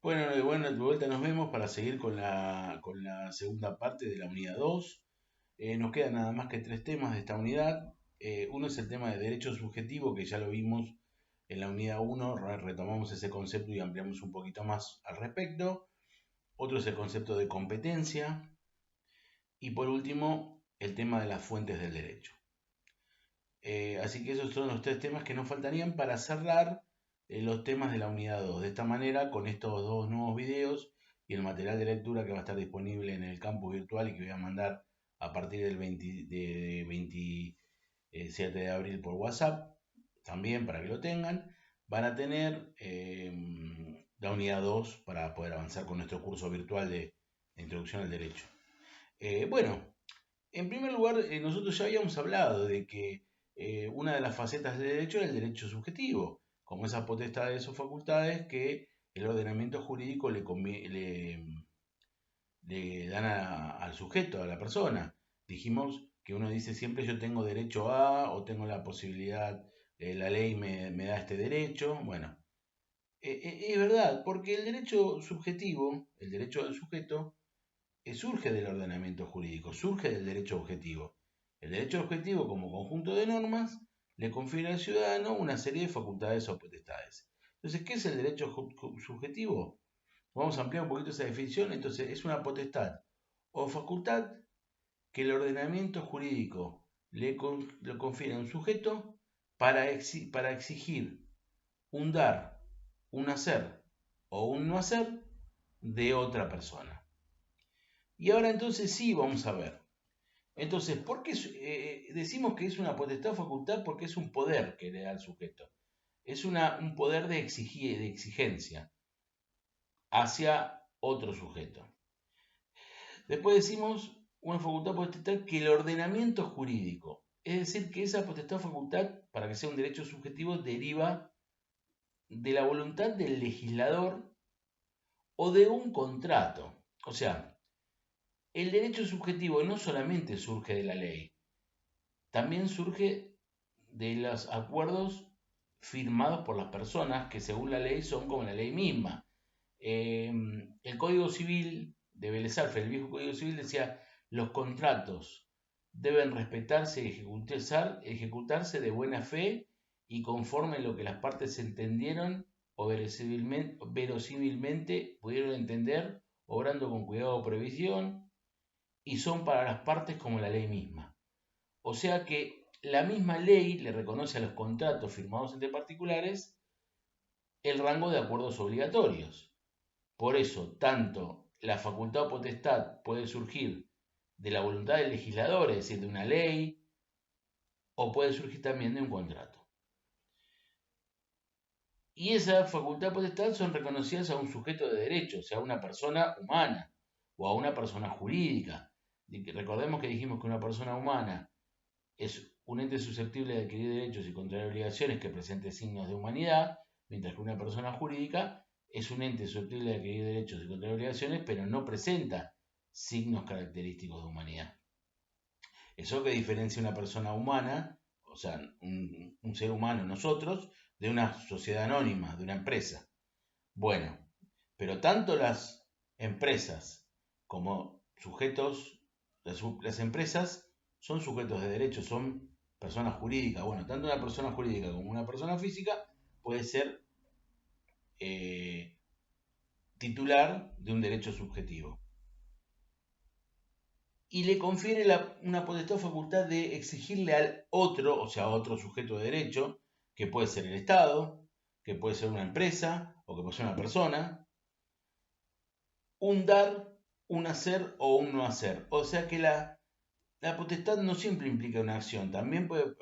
Bueno, de vuelta nos vemos para seguir con la segunda parte de la unidad 2. Nos quedan nada más que tres temas de esta unidad. Uno es el tema de derecho subjetivo, que ya lo vimos en la unidad 1, retomamos ese concepto y ampliamos un poquito más al respecto. Otro es el concepto de competencia. Y por último, el tema de las fuentes del derecho. Así que esos son los tres temas que nos faltarían para cerrar los temas de la unidad 2. De esta manera, con estos dos nuevos videos y el material de lectura que va a estar disponible en el campus virtual y que voy a mandar a partir del 27 de abril por WhatsApp, también para que lo tengan, van a tener la unidad 2 para poder avanzar con nuestro curso virtual de Introducción al Derecho. Bueno, en primer lugar, nosotros ya habíamos hablado de que una de las facetas del derecho era el derecho subjetivo, como esas potestades o facultades que el ordenamiento jurídico le dan al sujeto, a la persona. Dijimos que uno dice siempre yo tengo derecho a, o tengo la posibilidad, la ley me da este derecho. Bueno, es verdad, porque el derecho subjetivo, el derecho del sujeto, surge del ordenamiento jurídico, surge del derecho objetivo. El derecho objetivo, como conjunto de normas, le confiere al ciudadano una serie de facultades o potestades. Entonces, ¿qué es el derecho subjetivo? Vamos a ampliar un poquito esa definición. Entonces, es una potestad o facultad que el ordenamiento jurídico le confiere a un sujeto para exigir un dar, un hacer o un no hacer de otra persona. Y ahora entonces sí vamos a ver. Entonces, ¿por qué decimos que es una potestad o facultad? Porque es un poder que le da al sujeto. Es un poder de exigir, de exigencia hacia otro sujeto. Después decimos una facultad o potestad que el ordenamiento jurídico, es decir, que esa potestad o facultad, para que sea un derecho subjetivo, deriva de la voluntad del legislador o de un contrato. O sea, el derecho subjetivo no solamente surge de la ley, también surge de los acuerdos firmados por las personas que según la ley son como la ley misma. El Código Civil de Vélez Sarsfield, el viejo Código Civil, decía los contratos deben respetarse y ejecutarse de buena fe y conforme a lo que las partes entendieron o verosímilmente pudieron entender, obrando con cuidado o previsión, y son para las partes como la ley misma. O sea que la misma ley le reconoce a los contratos firmados entre particulares el rango de acuerdos obligatorios. Por eso, tanto la facultad o potestad puede surgir de la voluntad del legislador, es decir, de una ley, o puede surgir también de un contrato. Y esa facultad o potestad son reconocidas a un sujeto de derecho, o sea, a una persona humana o a una persona jurídica. Recordemos que dijimos que una persona humana es un ente susceptible de adquirir derechos y contraer obligaciones que presente signos de humanidad, mientras que una persona jurídica es un ente susceptible de adquirir derechos y contraer obligaciones, pero no presenta signos característicos de humanidad. Eso que diferencia una persona humana, o sea, un ser humano, nosotros, de una sociedad anónima, de una empresa. Bueno, pero tanto las empresas como sujetos, las empresas son sujetos de derecho, son personas jurídicas. Bueno, tanto una persona jurídica como una persona física puede ser eh, titular de un derecho subjetivo. Y le confiere una potestad o facultad de exigirle al otro, o sea, a otro sujeto de derecho, que puede ser el Estado, que puede ser una empresa o que puede ser una persona, un dar, un hacer o un no hacer. O sea que la potestad no siempre implica una acción, también puede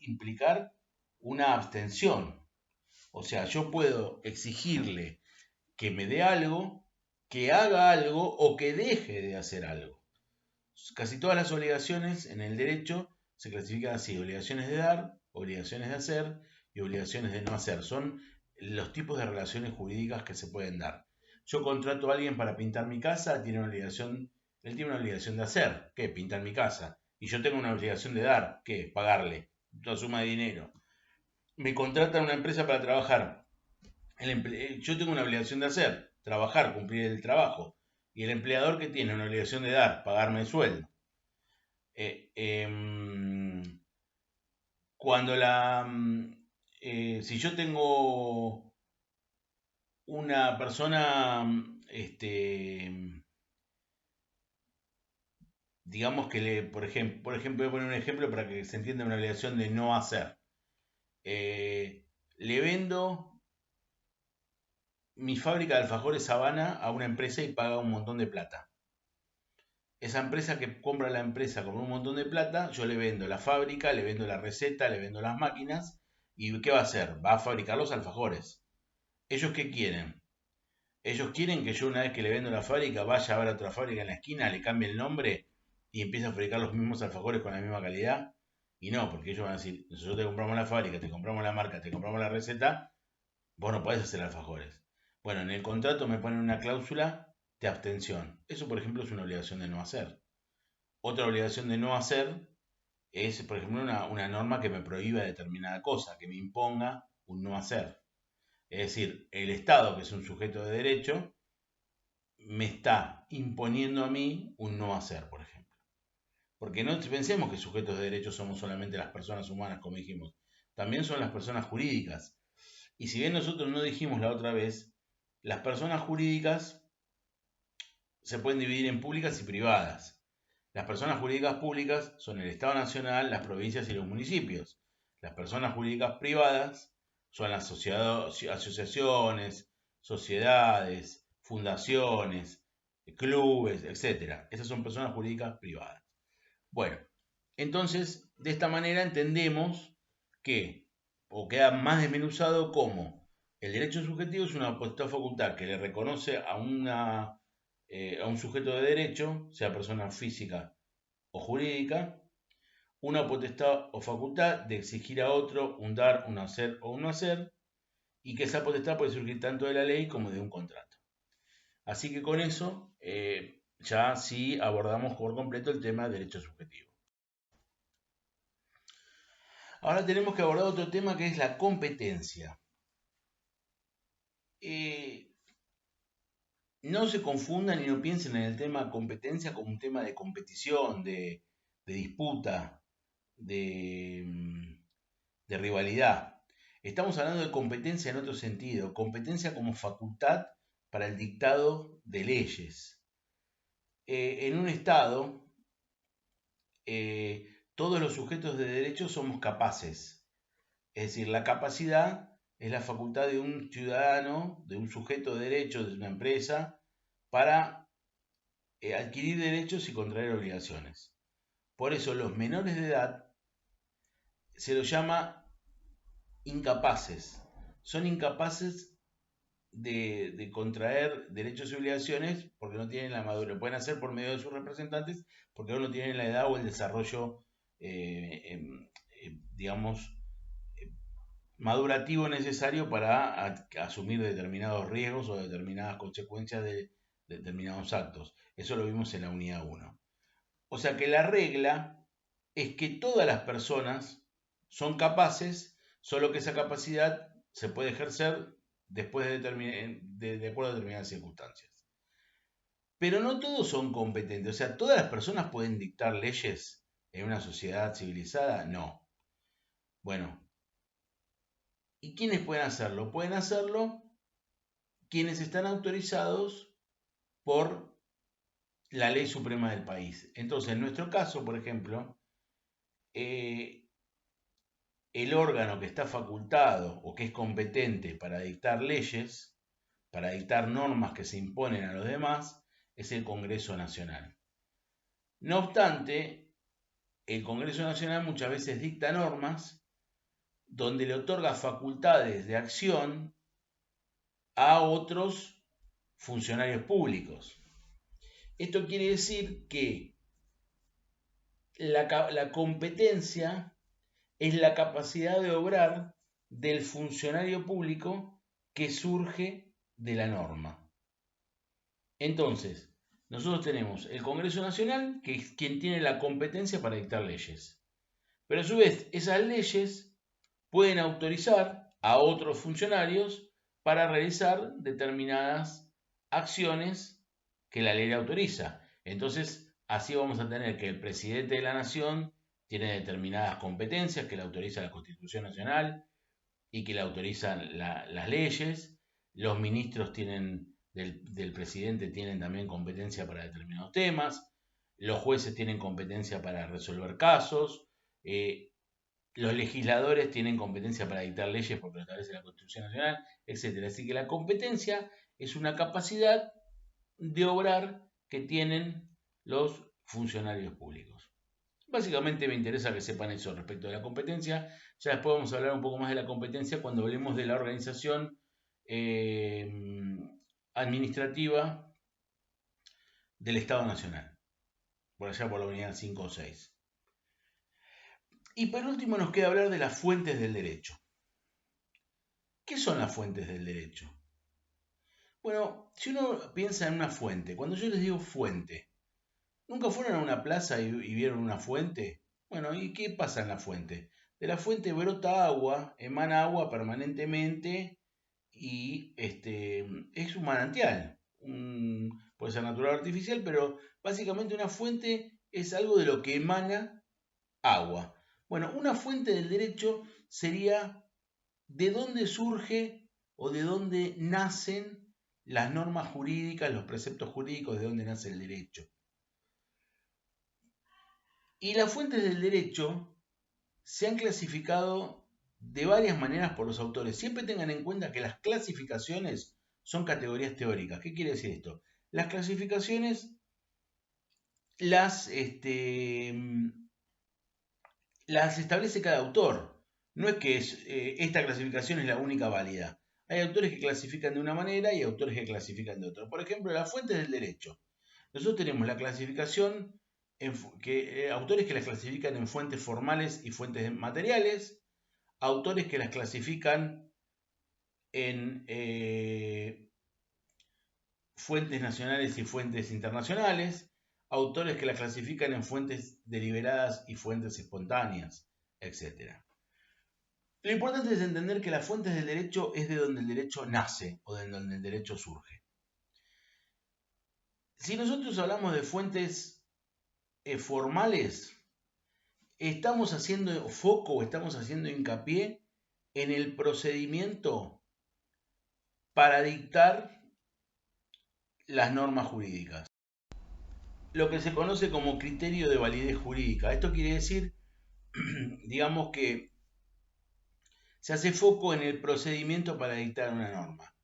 implicar una abstención. O sea, yo puedo exigirle que me dé algo, que haga algo o que deje de hacer algo. Casi todas las obligaciones en el derecho se clasifican así: obligaciones de dar, obligaciones de hacer y obligaciones de no hacer. Son los tipos de relaciones jurídicas que se pueden dar. Yo contrato a alguien para pintar mi casa, él tiene una obligación de hacer, ¿qué? Pintar mi casa. Y yo tengo una obligación de dar, ¿qué? Pagarle una suma de dinero. Me contrata una empresa para trabajar. Yo tengo una obligación de hacer, trabajar, cumplir el trabajo. Y el empleador que tiene una obligación de pagarme el sueldo. Cuando si yo tengo una persona, digamos que por ejemplo, voy a poner un ejemplo para que se entienda una obligación de no hacer. Le vendo mi fábrica de alfajores Habana a una empresa y paga un montón de plata. Esa empresa que compra la empresa con un montón de plata, yo le vendo la fábrica, le vendo la receta, le vendo las máquinas. ¿Y qué va a hacer? Va a fabricar los alfajores. ¿Ellos qué quieren? Ellos quieren que yo una vez que le vendo la fábrica vaya a ver a otra fábrica en la esquina, le cambie el nombre y empiece a fabricar los mismos alfajores con la misma calidad. Y no, porque ellos van a decir, nosotros te compramos la fábrica, te compramos la marca, te compramos la receta, vos no podés hacer alfajores. Bueno, en el contrato me ponen una cláusula de abstención. Eso, por ejemplo, es una obligación de no hacer. Otra obligación de no hacer es, por ejemplo, una norma que me prohíba determinada cosa, que me imponga un no hacer. Es decir, el Estado, que es un sujeto de derecho, me está imponiendo a mí un no hacer, por ejemplo. Porque no pensemos que sujetos de derecho somos solamente las personas humanas, como dijimos. También son las personas jurídicas. Y si bien nosotros no dijimos la otra vez, las personas jurídicas se pueden dividir en públicas y privadas. Las personas jurídicas públicas son el Estado Nacional, las provincias y los municipios. Las personas jurídicas privadas son las asociaciones, sociedades, fundaciones, clubes, etc. Esas son personas jurídicas privadas. Bueno, entonces, de esta manera entendemos que, o queda más desmenuzado como el derecho subjetivo es una potestad facultad que le reconoce a un sujeto de derecho, sea persona física o jurídica, una potestad o facultad de exigir a otro un dar, un hacer o un no hacer, y que esa potestad puede surgir tanto de la ley como de un contrato. Así que con eso ya sí abordamos por completo el tema de derecho subjetivo. Ahora tenemos que abordar otro tema que es la competencia. No se confundan y no piensen en el tema competencia como un tema de competición, de disputa, de rivalidad. Estamos hablando de competencia en otro sentido, competencia como facultad para el dictado de leyes. En un Estado, todos los sujetos de derecho somos capaces. Es decir, la capacidad es la facultad de un ciudadano, de un sujeto de derecho, de una empresa, para adquirir derechos y contraer obligaciones. Por eso los menores de edad se los llama incapaces. Son incapaces de contraer derechos y obligaciones porque no tienen la madurez. Lo pueden hacer por medio de sus representantes porque no tienen la edad o el desarrollo, digamos, madurativo necesario para asumir determinados riesgos o determinadas consecuencias de determinados actos. Eso lo vimos en la unidad 1. O sea que la regla es que todas las personas son capaces, solo que esa capacidad se puede ejercer después de acuerdo a determinadas circunstancias. Pero no todos son competentes, o sea, ¿todas las personas pueden dictar leyes en una sociedad civilizada? No. Bueno, ¿y quiénes pueden hacerlo? Pueden hacerlo quienes están autorizados por la ley suprema del país. Entonces, en nuestro caso, por ejemplo, el órgano que está facultado o que es competente para dictar leyes, para dictar normas que se imponen a los demás, es el Congreso Nacional. No obstante, el Congreso Nacional muchas veces dicta normas donde le otorga facultades de acción a otros funcionarios públicos. Esto quiere decir que la competencia es la capacidad de obrar del funcionario público que surge de la norma. Entonces, nosotros tenemos el Congreso Nacional, que es quien tiene la competencia para dictar leyes. Pero a su vez, esas leyes pueden autorizar a otros funcionarios para realizar determinadas acciones que la ley le autoriza. Entonces, así vamos a tener que el presidente de la nación tiene determinadas competencias que le autoriza la Constitución Nacional y que le autorizan las leyes. Los ministros del presidente tienen también competencia para determinados temas. Los jueces tienen competencia para resolver casos. Los legisladores tienen competencia para dictar leyes porque lo establece la Constitución Nacional, etc. Así que la competencia es una capacidad de obrar que tienen los funcionarios públicos. Básicamente me interesa que sepan eso respecto de la competencia. Ya después vamos a hablar un poco más de la competencia cuando hablemos de la organización administrativa del Estado Nacional, por allá por la unidad 5 o 6. Y por último nos queda hablar de las fuentes del derecho. ¿Qué son las fuentes del derecho? Bueno, si uno piensa en una fuente, cuando yo les digo fuente, ¿nunca fueron a una plaza y vieron una fuente? Bueno, ¿y qué pasa en la fuente? De la fuente brota agua, emana agua permanentemente y es un manantial. Puede ser natural o artificial, pero básicamente una fuente es algo de lo que emana agua. Bueno, una fuente del derecho sería de dónde surge o de dónde nacen las normas jurídicas, los preceptos jurídicos, de dónde nace el derecho. Y las fuentes del derecho se han clasificado de varias maneras por los autores. Siempre tengan en cuenta que las clasificaciones son categorías teóricas. ¿Qué quiere decir esto? Las clasificaciones las establece cada autor. No es que esta clasificación es la única válida. Hay autores que clasifican de una manera y autores que clasifican de otra. Por ejemplo, las fuentes del derecho. Nosotros tenemos la clasificación, autores que las clasifican en fuentes formales y fuentes materiales, autores que las clasifican en fuentes nacionales y fuentes internacionales, autores que las clasifican en fuentes deliberadas y fuentes espontáneas, etc. Lo importante es entender que las fuentes del derecho es de donde el derecho nace o de donde el derecho surge. Si nosotros hablamos de fuentes formales, estamos haciendo foco o estamos haciendo hincapié en el procedimiento para dictar las normas jurídicas. Lo que se conoce como criterio de validez jurídica. Esto quiere decir, digamos que se hace foco en el procedimiento para dictar una norma.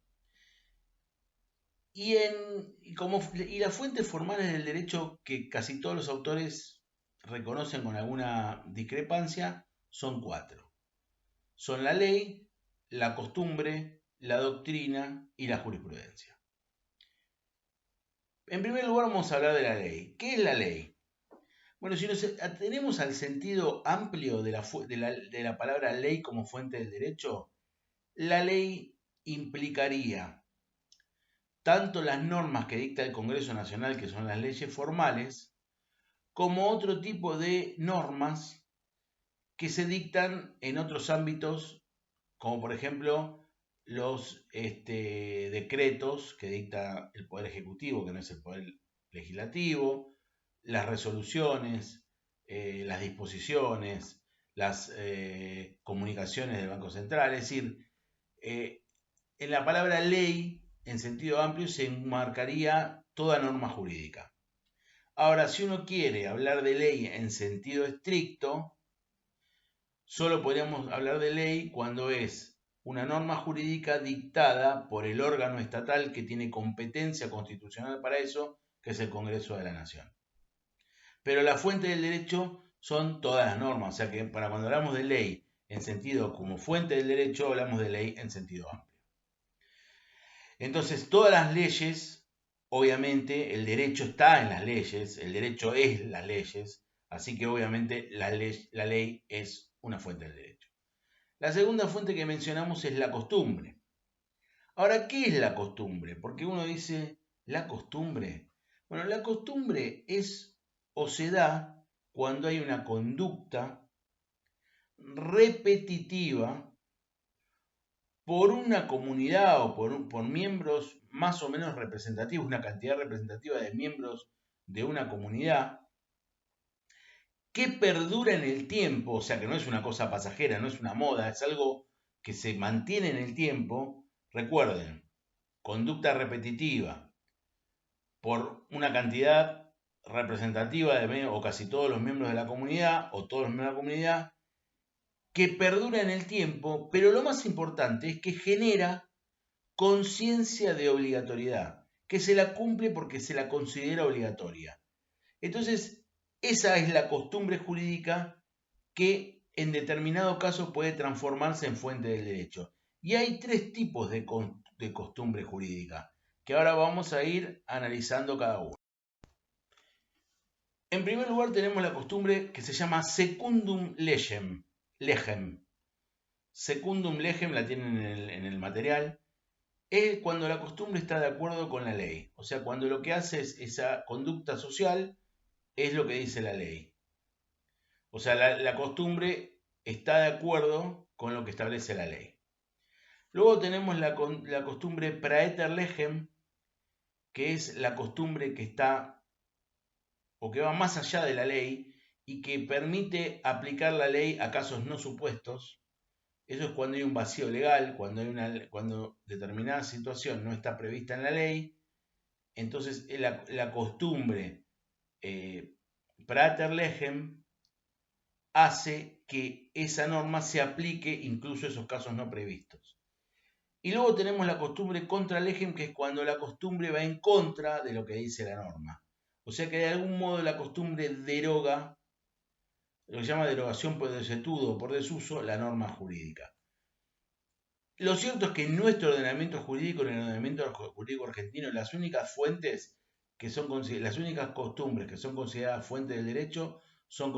Y las fuentes formales del derecho que casi todos los autores reconocen con alguna discrepancia son 4. Son la ley, la costumbre, la doctrina y la jurisprudencia. En primer lugar vamos a hablar de la ley. ¿Qué es la ley? Bueno, si nos atenemos al sentido amplio de la palabra ley como fuente del derecho, la ley implicaría tanto las normas que dicta el Congreso Nacional, que son las leyes formales, como otro tipo de normas que se dictan en otros ámbitos, como por ejemplo los decretos que dicta el Poder Ejecutivo, que no es el Poder Legislativo, las resoluciones, las disposiciones, las comunicaciones del Banco Central. Es decir, en la palabra ley, en sentido amplio, se enmarcaría toda norma jurídica. Ahora, si uno quiere hablar de ley en sentido estricto, solo podríamos hablar de ley cuando es una norma jurídica dictada por el órgano estatal que tiene competencia constitucional para eso, que es el Congreso de la Nación. Pero la fuente del derecho son todas las normas, o sea que para cuando hablamos de ley en sentido como fuente del derecho, hablamos de ley en sentido amplio. Entonces, todas las leyes, obviamente, el derecho está en las leyes, el derecho es las leyes, así que obviamente la ley es una fuente del derecho. La segunda fuente que mencionamos es la costumbre. Ahora, ¿qué es la costumbre? Porque uno dice, ¿la costumbre? Bueno, la costumbre es o se da cuando hay una conducta repetitiva por una comunidad o por miembros más o menos representativos, una cantidad representativa de miembros de una comunidad, que perdura en el tiempo, o sea que no es una cosa pasajera, no es una moda, es algo que se mantiene en el tiempo. Recuerden, conducta repetitiva por una cantidad representativa de o casi todos los miembros de la comunidad o todos los miembros de la comunidad, que perdura en el tiempo, pero lo más importante es que genera conciencia de obligatoriedad, que se la cumple porque se la considera obligatoria. Entonces, esa es la costumbre jurídica que en determinado caso puede transformarse en fuente del derecho. Y hay tres tipos de costumbre jurídica, que ahora vamos a ir analizando cada uno. En primer lugar tenemos la costumbre que se llama secundum legem. Secundum legem la tienen en el material. Es cuando la costumbre está de acuerdo con la ley. O sea, cuando lo que hace es esa conducta social es lo que dice la ley. O sea, la costumbre está de acuerdo con lo que establece la ley. Luego tenemos la costumbre praeter legem, que es la costumbre que está o que va más allá de la ley y que permite aplicar la ley a casos no supuestos. Eso es cuando hay un vacío legal, cuando determinada situación no está prevista en la ley. Entonces la costumbre praeter legem hace que esa norma se aplique incluso a esos casos no previstos. Y luego tenemos la costumbre contra legem, que es cuando la costumbre va en contra de lo que dice la norma. O sea que de algún modo la costumbre deroga, lo que se llama derogación por desetudo o por desuso, la norma jurídica. Lo cierto es que en nuestro ordenamiento jurídico, en el ordenamiento jurídico argentino, las únicas fuentes que son las únicas costumbres que son consideradas fuentes del derecho son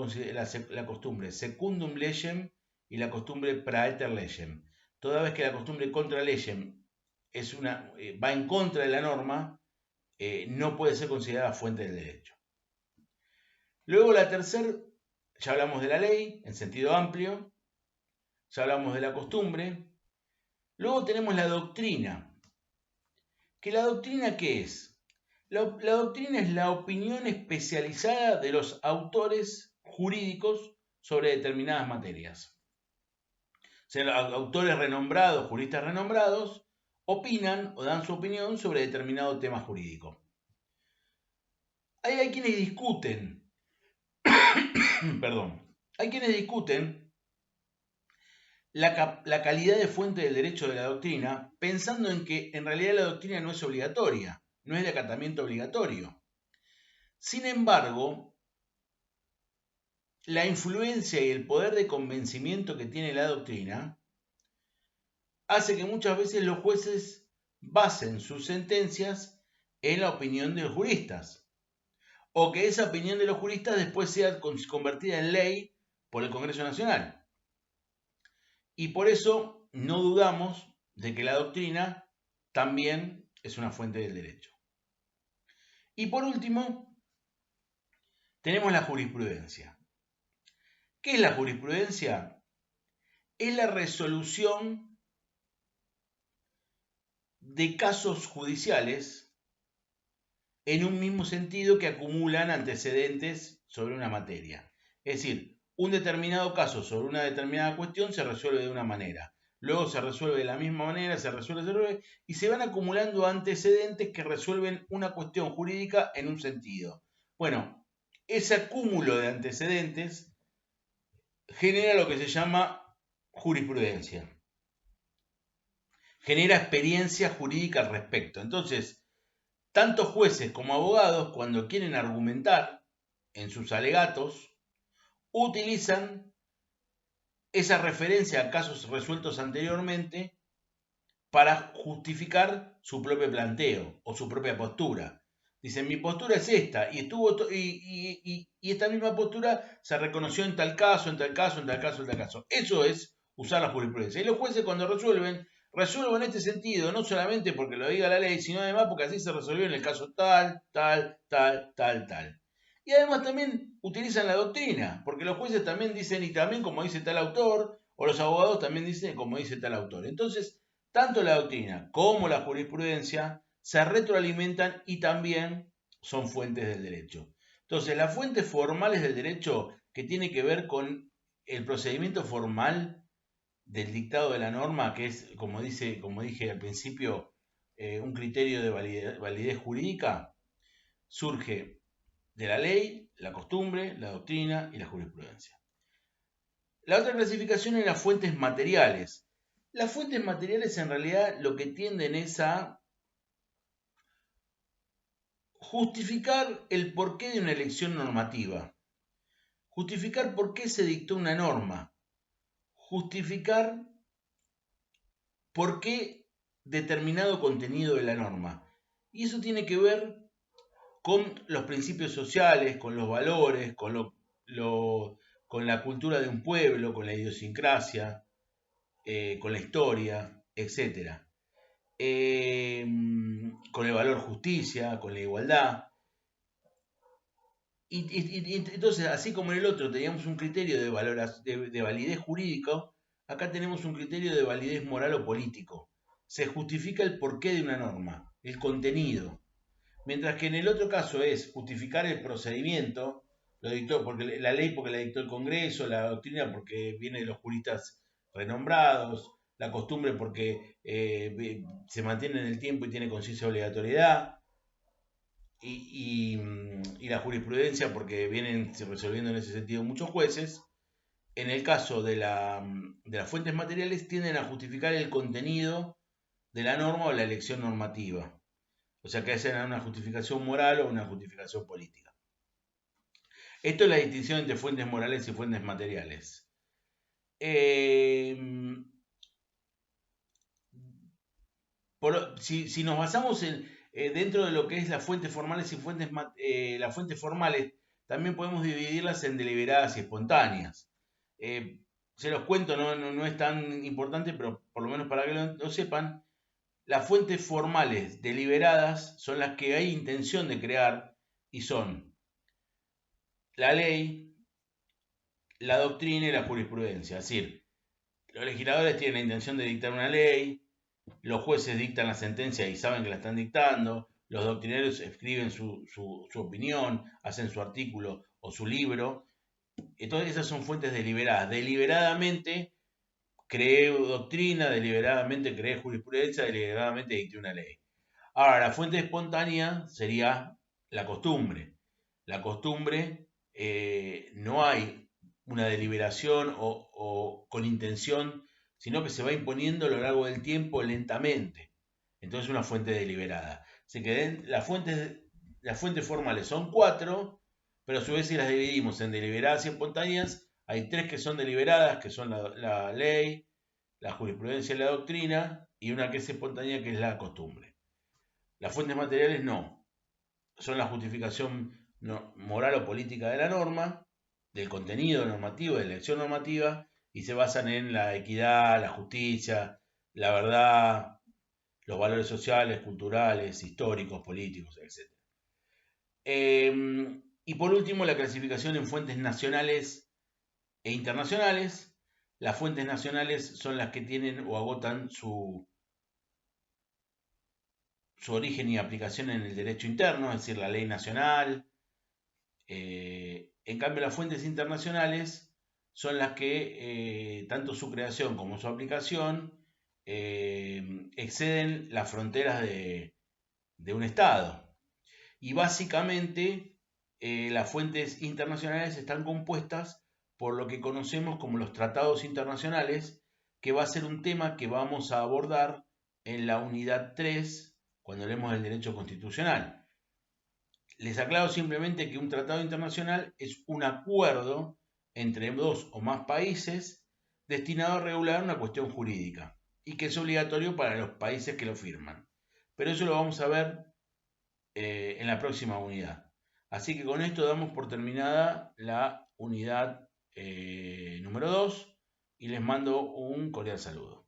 la costumbre secundum legem y la costumbre praeter legem. Toda vez que la costumbre contra legem va en contra de la norma, no puede ser considerada fuente del derecho. Luego la tercera, ya hablamos de la ley en sentido amplio, ya hablamos de la costumbre. Luego tenemos la doctrina. ¿Que la doctrina qué es? La doctrina es la opinión especializada de los autores jurídicos sobre determinadas materias. O sea, autores renombrados, juristas renombrados, opinan o dan su opinión sobre determinado tema jurídico. Hay quienes discuten, hay quienes discuten la calidad de fuente del derecho de la doctrina, pensando en que en realidad la doctrina no es obligatoria, no es de acatamiento obligatorio. Sin embargo, la influencia y el poder de convencimiento que tiene la doctrina hace que muchas veces los jueces basen sus sentencias en la opinión de los juristas, o que esa opinión de los juristas después sea convertida en ley por el Congreso Nacional. Y por eso no dudamos de que la doctrina también es una fuente del derecho. Y por último, tenemos la jurisprudencia. ¿Qué es la jurisprudencia? Es la resolución de casos judiciales en un mismo sentido que acumulan antecedentes sobre una materia. Es decir, un determinado caso sobre una determinada cuestión se resuelve de una manera. Luego se resuelve de la misma manera, se resuelve, y se van acumulando antecedentes que resuelven una cuestión jurídica en un sentido. Bueno, ese acúmulo de antecedentes genera lo que se llama jurisprudencia. Genera experiencia jurídica al respecto. Entonces, tanto jueces como abogados, cuando quieren argumentar en sus alegatos, utilizan esa referencia a casos resueltos anteriormente para justificar su propio planteo o su propia postura. Dicen, mi postura es esta, y esta misma postura se reconoció en tal caso, en tal caso, en tal caso, en tal caso. Eso es usar la jurisprudencia. Y los jueces cuando resuelven en este sentido, no solamente porque lo diga la ley, sino además porque así se resolvió en el caso tal. Y además también utilizan la doctrina, porque los jueces también dicen, y también como dice tal autor, o los abogados también dicen como dice tal autor. Entonces, tanto la doctrina como la jurisprudencia se retroalimentan y también son fuentes del derecho. Entonces, las fuentes formales del derecho que tiene que ver con el procedimiento formal del dictado de la norma, que es, como dije al principio, un criterio de validez jurídica, surge de la ley, la costumbre, la doctrina y la jurisprudencia. La otra clasificación es las fuentes materiales. Las fuentes materiales en realidad lo que tienden es a justificar el porqué de una elección normativa, justificar por qué se dictó una norma, justificar por qué determinado contenido de la norma. Y eso tiene que ver con los principios sociales, con los valores, con la cultura de un pueblo, con la idiosincrasia, con la historia, etc. Con el valor justicia, con la igualdad. Y entonces, así como en el otro teníamos un criterio de validez jurídico, acá tenemos un criterio de validez moral o político. Se justifica el porqué de una norma, el contenido. Mientras que en el otro caso es justificar el procedimiento, lo dictó porque la ley porque la dictó el Congreso, la doctrina porque viene de los juristas renombrados, la costumbre porque se mantiene en el tiempo y tiene conciencia obligatoriedad, y la jurisprudencia porque vienen resolviendo en ese sentido muchos jueces. En el caso de las fuentes materiales tienden a justificar el contenido de la norma o la elección normativa. O sea que hacen una justificación moral o una justificación política. Esto es la distinción entre fuentes morales y fuentes materiales. Si nos basamos dentro de lo que es las fuentes formales y las fuentes formales, también podemos dividirlas en deliberadas y espontáneas. Se los cuento, no es tan importante, pero por lo menos para que lo sepan, las fuentes formales deliberadas son las que hay intención de crear y son la ley, la doctrina y la jurisprudencia. Es decir, los legisladores tienen la intención de dictar una ley, los jueces dictan la sentencia y saben que la están dictando, los doctrinarios escriben su opinión, hacen su artículo o su libro. Entonces esas son fuentes deliberadas. Deliberadamente creé doctrina, deliberadamente creé jurisprudencia, deliberadamente dicté una ley. Ahora, la fuente espontánea sería la costumbre. La costumbre, no hay una deliberación o con intención, sino que se va imponiendo a lo largo del tiempo lentamente. Entonces es una fuente deliberada. Así que las fuentes formales son 4, pero a su vez si las dividimos en deliberadas y espontáneas, hay 3 que son deliberadas, que son la ley, la jurisprudencia y la doctrina, y una que es espontánea, que es la costumbre. Las fuentes materiales no, son la justificación moral o política de la norma, del contenido normativo, de la elección normativa, y se basan en la equidad, la justicia, la verdad, los valores sociales, culturales, históricos, políticos, etc. Y por último, la clasificación en fuentes nacionales e internacionales. Las fuentes nacionales son las que tienen o agotan su origen y aplicación en el derecho interno, es decir, la ley nacional. En cambio, las fuentes internacionales son las que, tanto su creación como su aplicación, exceden las fronteras de un Estado. Y básicamente, las fuentes internacionales están compuestas por lo que conocemos como los tratados internacionales, que va a ser un tema que vamos a abordar en la unidad 3, cuando hablemos del derecho constitucional. Les aclaro simplemente que un tratado internacional es un acuerdo entre 2 o más países destinado a regular una cuestión jurídica y que es obligatorio para los países que lo firman. Pero eso lo vamos a ver en la próxima unidad. Así que con esto damos por terminada la unidad número 2 y les mando un cordial saludo.